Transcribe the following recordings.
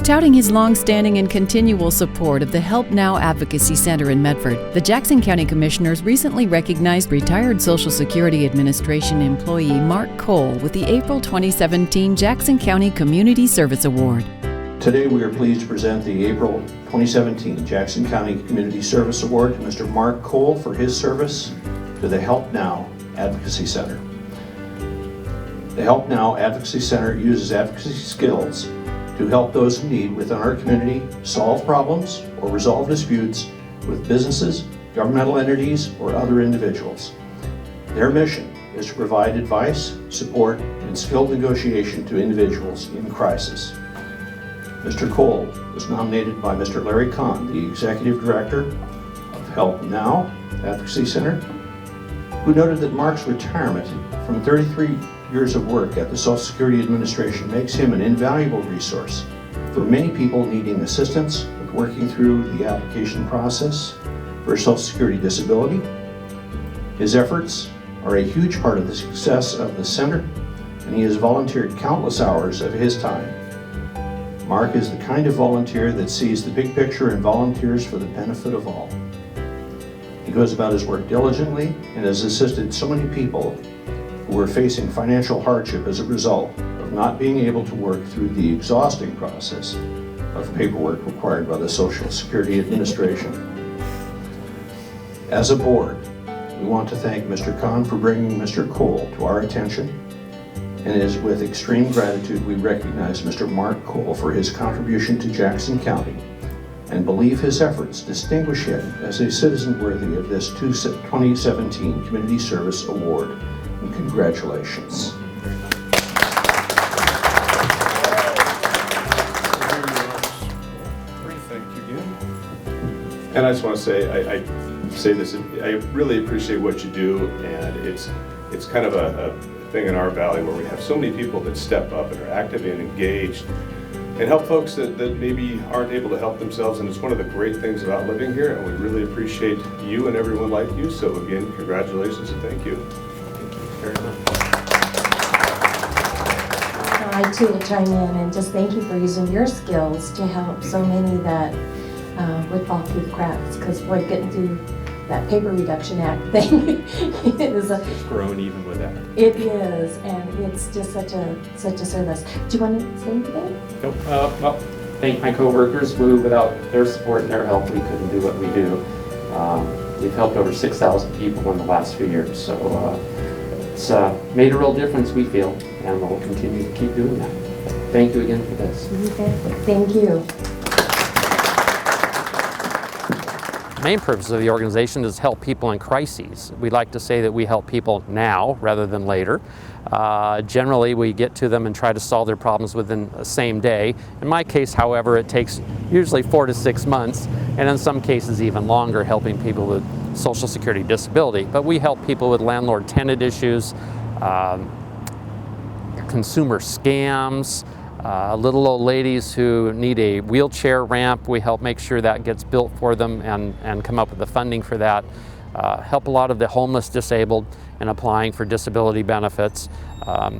Touting his long-standing and continual support of the Help Now Advocacy Center in Medford, the Jackson County Commissioners recently recognized retired Social Security Administration employee Mark Cole with the April 2017 Jackson County Community Service Award. Today we are pleased to present the April 2017 Jackson County Community Service Award to Mr. Mark Cole for his service to the Help Now Advocacy Center. The Help Now Advocacy Center uses advocacy skills to help those in need within our community solve problems or resolve disputes with businesses, governmental entities, or other individuals. Their mission is to provide advice, support, and skilled negotiation to individuals in crisis. Mr. Cole was nominated by Mr. Larry Kahn, the Executive Director of Help Now Advocacy Center, who noted that Mark's retirement from 33 years of work at the Social Security Administration makes him an invaluable resource for many people needing assistance with working through the application process for Social Security disability. His efforts are a huge part of the success of the center, and he has volunteered countless hours of his time. Mark is the kind of volunteer that sees the big picture and volunteers for the benefit of all. He goes about his work diligently and has assisted so many people who are facing financial hardship as a result of not being able to work through the exhausting process of paperwork required by the Social Security Administration. As a board, we want to thank Mr. Kahn for bringing Mr. Cole to our attention, and it is with extreme gratitude we recognize Mr. Mark Cole for his contribution to Jackson County and believe his efforts distinguish him as a citizen worthy of this 2017 Community Service Award. And congratulations. Thank you again. And I just want to say, I say this, I really appreciate what you do, and it's kind of a thing in our valley where we have so many people that step up and are active and engaged and help folks that maybe aren't able to help themselves, and it's one of the great things about living here, and we really appreciate you and everyone like you. So again, congratulations and thank you. Very much. I too will chime in and just thank you for using your skills to help so many that would fall through the cracks, because boy, getting through that Paper Reduction Act thing is it's grown even with that. It is, and it's just such a service. Do you want to say anything? Nope. Well, thank my coworkers who, without their support and their help, we couldn't do what we do. We've helped over 6,000 people in the last few years, so it's made a real difference, we feel, and we'll continue to keep doing that. Thank you again for this. Thank you. The main purpose of the organization is to help people in crises. We like to say that we help people now rather than later. Generally, we get to them and try to solve their problems within the same day. In my case, however, it takes usually 4 to 6 months, and in some cases even longer, helping people with Social Security disability. But we help people with landlord-tenant issues, consumer scams, little old ladies who need a wheelchair ramp. We help make sure that gets built for them and come up with the funding for that. Help a lot of the homeless disabled in applying for disability benefits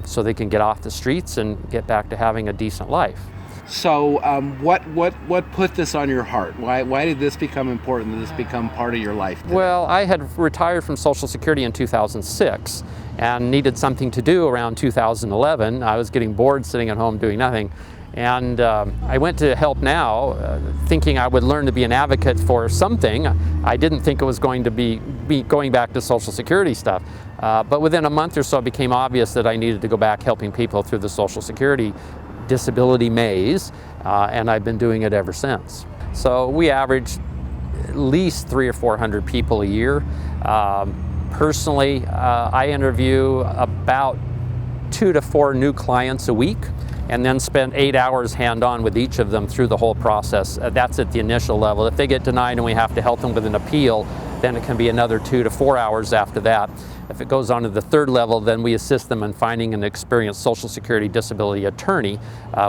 so they can get off the streets and get back to having a decent life. So what put this on your heart? Why did this become important? Did this become part of your life today? Well, I had retired from Social Security in 2006 and needed something to do around 2011. I was getting bored sitting at home doing nothing. And I went to Help Now thinking I would learn to be an advocate for something. I didn't think it was going to be going back to Social Security stuff. But within a month or so, it became obvious that I needed to go back helping people through the Social Security disability maze, and I've been doing it ever since. So we average at least 300 or 400 people a year. Personally, I interview about 2 to 4 new clients a week, and then spend 8 hours hand-on with each of them through the whole process. That's at the initial level. If they get denied and we have to help them with an appeal, then it can be another 2 to 4 hours after that. If it goes on to the third level, then we assist them in finding an experienced Social Security disability attorney,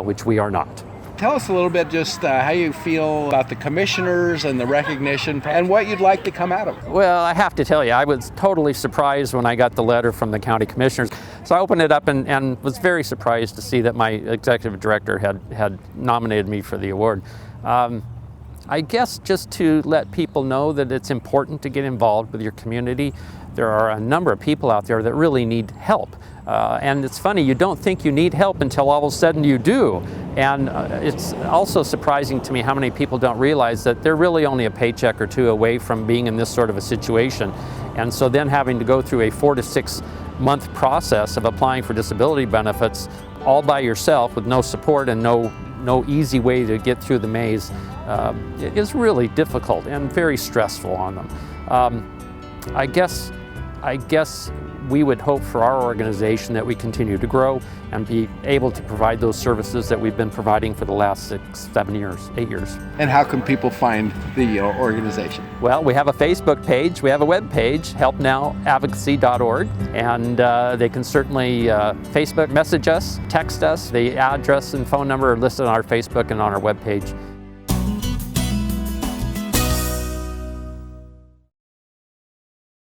which we are not. Tell us a little bit just how you feel about the commissioners and the recognition and what you'd like to come out of it. Well, I have to tell you, I was totally surprised when I got the letter from the county commissioners. So I opened it up and was very surprised to see that my executive director had nominated me for the award. I guess just to let people know that it's important to get involved with your community. There are a number of people out there that really need help. And it's funny, you don't think you need help until all of a sudden you do. And it's also surprising to me how many people don't realize that they're really only a paycheck or two away from being in this sort of a situation. And so then having to go through a 4 to 6 month process of applying for disability benefits all by yourself with no support and no easy way to get through the maze is really difficult and very stressful on them. I guess we would hope for our organization that we continue to grow and be able to provide those services that we've been providing for the last 6, 7 years, 8 years. And how can people find the organization? Well, we have a Facebook page, we have a web page, helpnowadvocacy.org, and they can certainly Facebook message us, text us. The address and phone number are listed on our Facebook and on our web page.